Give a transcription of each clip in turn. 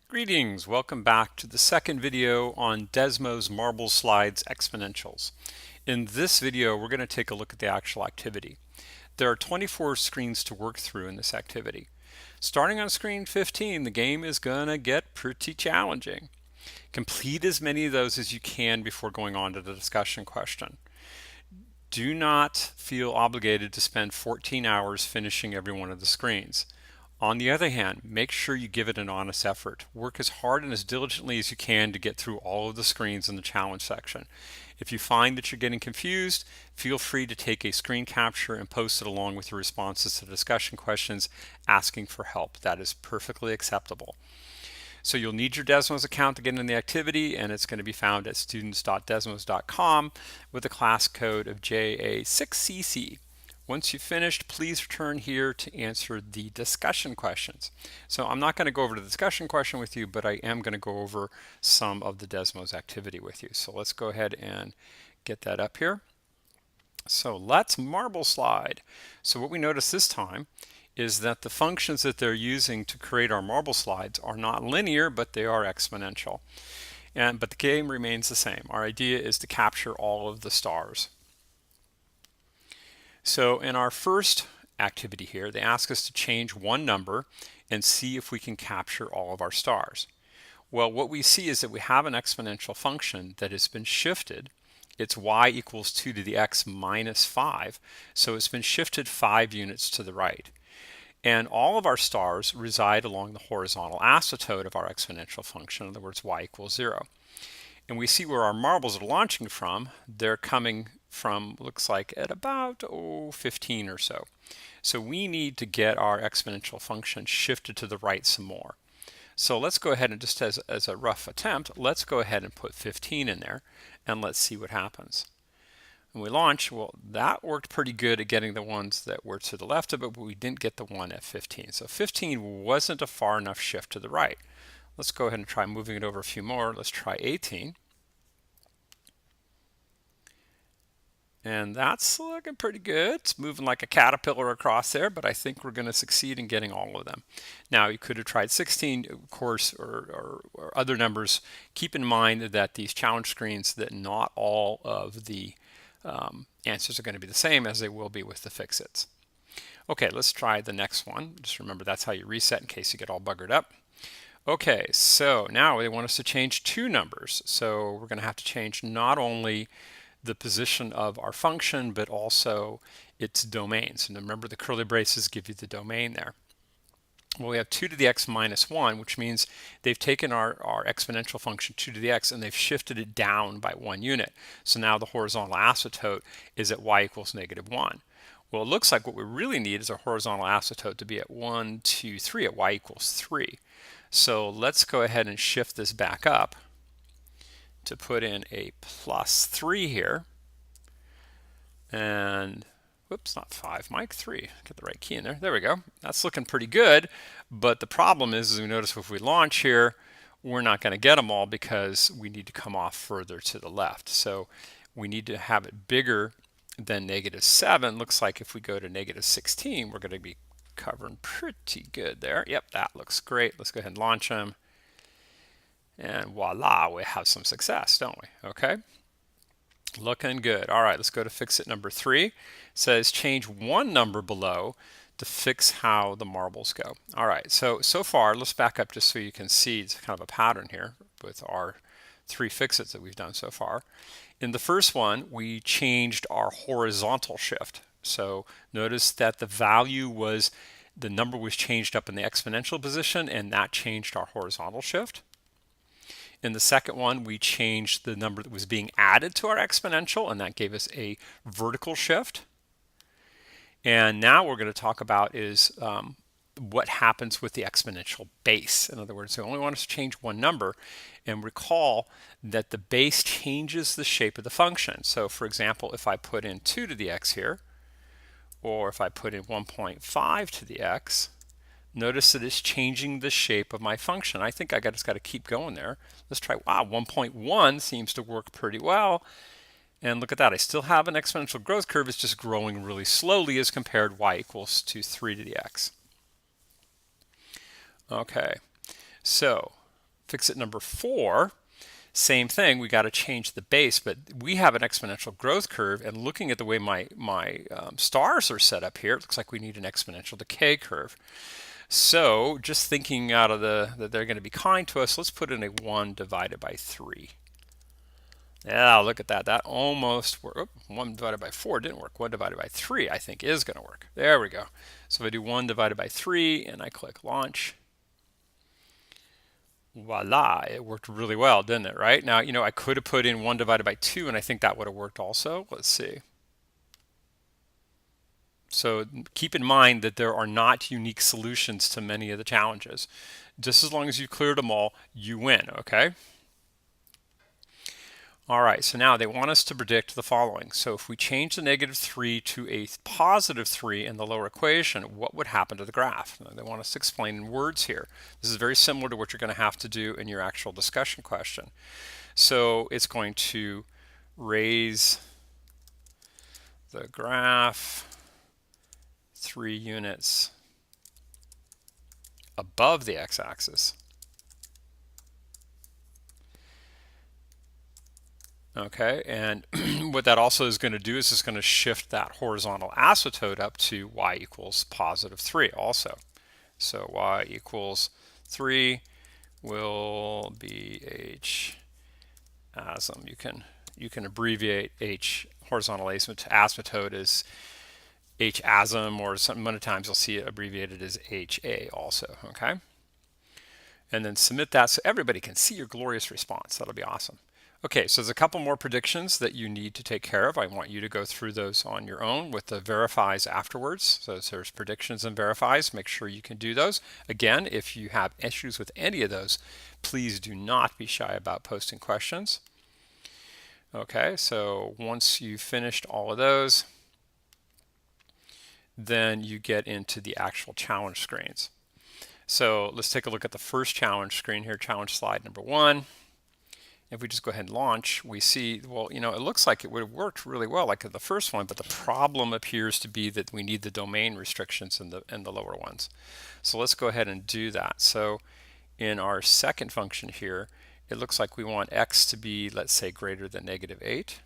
Greetings, welcome back to the second video on DesmosMarbleSlide's exponentials. In this video, we're going to take a look at the actual activity. There are 24 screens to work through in this activity. Starting on screen 15, the game is going to get pretty challenging. Complete as many of those as you can before going on to the discussion question. Do not feel obligated to spend 14 hours finishing every one of the screens. On the other hand, make sure you give it an honest effort. Work as hard and as diligently as you can to get through all of the screens in the challenge section. If you find that you're getting confused, feel free to take a screen capture and post it along with your responses to the discussion questions asking for help. That is perfectly acceptable. So you'll need your Desmos account to get in the activity, and it's going to be found at students.desmos.com with the class code of JA6CC. Once you've finished, please return here to answer the discussion questions. So I'm not going to go over the discussion question with you, but I am going to go over some of the Desmos activity with you. So let's go ahead and get that up here. So let's marble slide. So what we notice this time is that the functions that they're using to create our marble slides are not linear, but they are exponential. But the game remains the same. Our idea is to capture all of the stars. So in our first activity here, they ask us to change one number and see if we can capture all of our stars. Well, what we see is that we have an exponential function that has been shifted. It's y equals 2 to the x minus 5, so it's been shifted 5 units to the right. And all of our stars reside along the horizontal asymptote of our exponential function, in other words, y equals 0. And we see where our marbles are launching from. They're coming from, looks like, at about 15 or so. So we need to get our exponential function shifted to the right some more. So let's go ahead and just as a rough attempt, let's go ahead and put 15 in there and let's see what happens. When we launch, well, that worked pretty good at getting the ones that were to the left of it, but we didn't get the one at 15. So 15 wasn't a far enough shift to the right. Let's go ahead and try moving it over a few more. Let's try 18. And that's looking pretty good. It's moving like a caterpillar across there, but I think we're going to succeed in getting all of them. Now, you could have tried 16, of course, or other numbers. Keep in mind that these challenge screens, that not all of the answers are going to be the same as they will be with the fix-its. Okay, let's try the next one. Just remember that's how you reset in case you get all buggered up. Okay, so now they want us to change two numbers. So we're going to have to change not only the position of our function, but also its domains. And remember, the curly braces give you the domain there. Well, we have 2 to the x minus 1, which means they've taken our exponential function 2 to the x and they've shifted it down by 1 unit. So now the horizontal asymptote is at y equals negative 1. Well, it looks like what we really need is our horizontal asymptote to be at 1, 2, 3, at y equals 3. So let's go ahead and shift this back up to put in a plus 3 here. And whoops, not 5, Mike, 3. Get the right key in there. There we go. That's looking pretty good. But the problem is, as we notice, if we launch here, we're not going to get them all because we need to come off further to the left. So we need to have it bigger than negative 7. Looks like if we go to negative 16, we're going to be covering pretty good there. Yep, that looks great. Let's go ahead and launch them. And voila, we have some success, don't we? Okay. Looking good. All right, let's go to fix-it number 3. It says change one number below to fix how the marbles go. All right, so far, let's back up just so you can see it's kind of a pattern here with our 3 fix-its that we've done so far. In the first one, we changed our horizontal shift. So notice that the value was, the number was changed up in the exponential position, and that changed our horizontal shift. In the second one, we changed the number that was being added to our exponential, and that gave us a vertical shift. And now what we're going to talk about is what happens with the exponential base. In other words, they only want us to change one number, and recall that the base changes the shape of the function. So for example, if I put in 2 to the x here, or if I put in 1.5 to the x, notice that it's changing the shape of my function. I think I just got to keep going there. Let's try, wow, 1.1 seems to work pretty well. And look at that, I still have an exponential growth curve. It's just growing really slowly as compared y equals to 3 to the x. Okay, so Fix it number 4. Same thing, we got to change the base, but we have an exponential growth curve, and looking at the way my stars are set up here, it looks like we need an exponential decay curve. So just thinking out of that they're going to be kind to us, let's put in a 1 divided by 3. Yeah, look at that. That almost worked. Oh, 1 divided by 4 didn't work. 1 divided by 3 I think is going to work. There we go. So if I do 1 divided by 3 and I click launch, voila, it worked really well, didn't it, right? Now, I could have put in 1 divided by 2 and I think that would have worked also. Let's see. So keep in mind that there are not unique solutions to many of the challenges. Just as long as you cleared them all, you win, okay? All right, so now they want us to predict the following. So if we change the -3 to a +3 in the lower equation, what would happen to the graph? Now, they want us to explain in words here. This is very similar to what you're going to have to do in your actual discussion question. So it's going to raise the graph 3 units above the x-axis. Okay, and what that also is going to do is it's going to shift that horizontal asymptote up to y equals +3 also. So y equals 3 will be h asm. You can abbreviate h horizontal asymptote as h asm, or some other times you'll see it abbreviated as ha also. Okay, and then submit that so everybody can see your glorious response. That'll be awesome. Okay, so there's a couple more predictions that you need to take care of. I want you to go through those on your own with the verifies afterwards. So there's predictions and verifies. Make sure you can do those. Again, if you have issues with any of those, please do not be shy about posting questions. Okay, so once you've finished all of those, then you get into the actual challenge screens. So let's take a look at the first challenge screen here, challenge slide number 1. If we just go ahead and launch, we see, well, it looks like it would have worked really well like the first one, but the problem appears to be that we need the domain restrictions in the lower ones. So let's go ahead and do that. So in our second function here, it looks like we want x to be, let's say, greater than -8.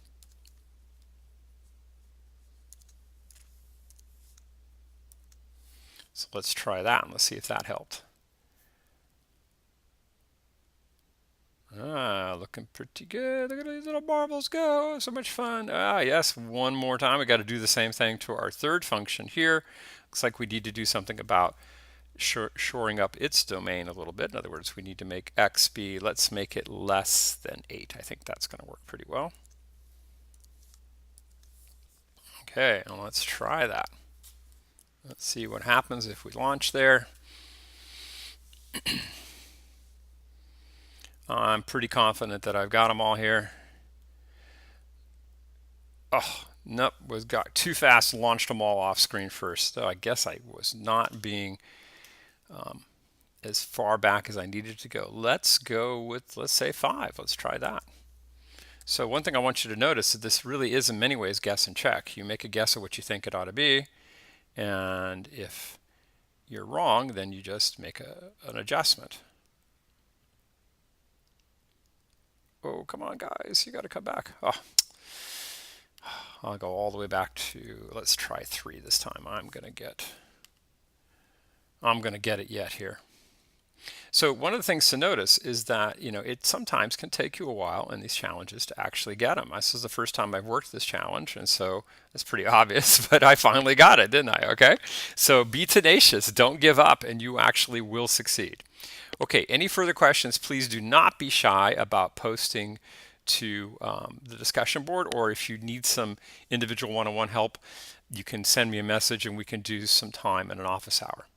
So let's try that and let's see if that helped. Looking pretty good. Look at these little marbles go. So much fun. Yes, one more time. We got to do the same thing to our third function here. Looks like we need to do something about shoring up its domain a little bit. In other words, we need to make x be, let's make it less than 8. I think that's going to work pretty well. Okay, and let's try that. Let's see what happens if we launch there. I'm pretty confident that I've got them all here. Oh, nope, got too fast, launched them all off screen first. So I guess I was not being as far back as I needed to go. Let's go with, let's say 5. Let's try that. So one thing I want you to notice is this really is in many ways guess and check. You make a guess of what you think it ought to be, and if you're wrong, then you just make an adjustment. Oh, come on, guys. You got to come back. Oh, I'll go all the way back to, let's try 3 this time. I'm going to get it yet here. So one of the things to notice is that, it sometimes can take you a while in these challenges to actually get them. This is the first time I've worked this challenge, and so it's pretty obvious, but I finally got it, didn't I? Okay. So be tenacious. Don't give up, and you actually will succeed. Okay, any further questions, please do not be shy about posting to the discussion board, or if you need some individual one-on-one help, you can send me a message and we can do some time in an office hour.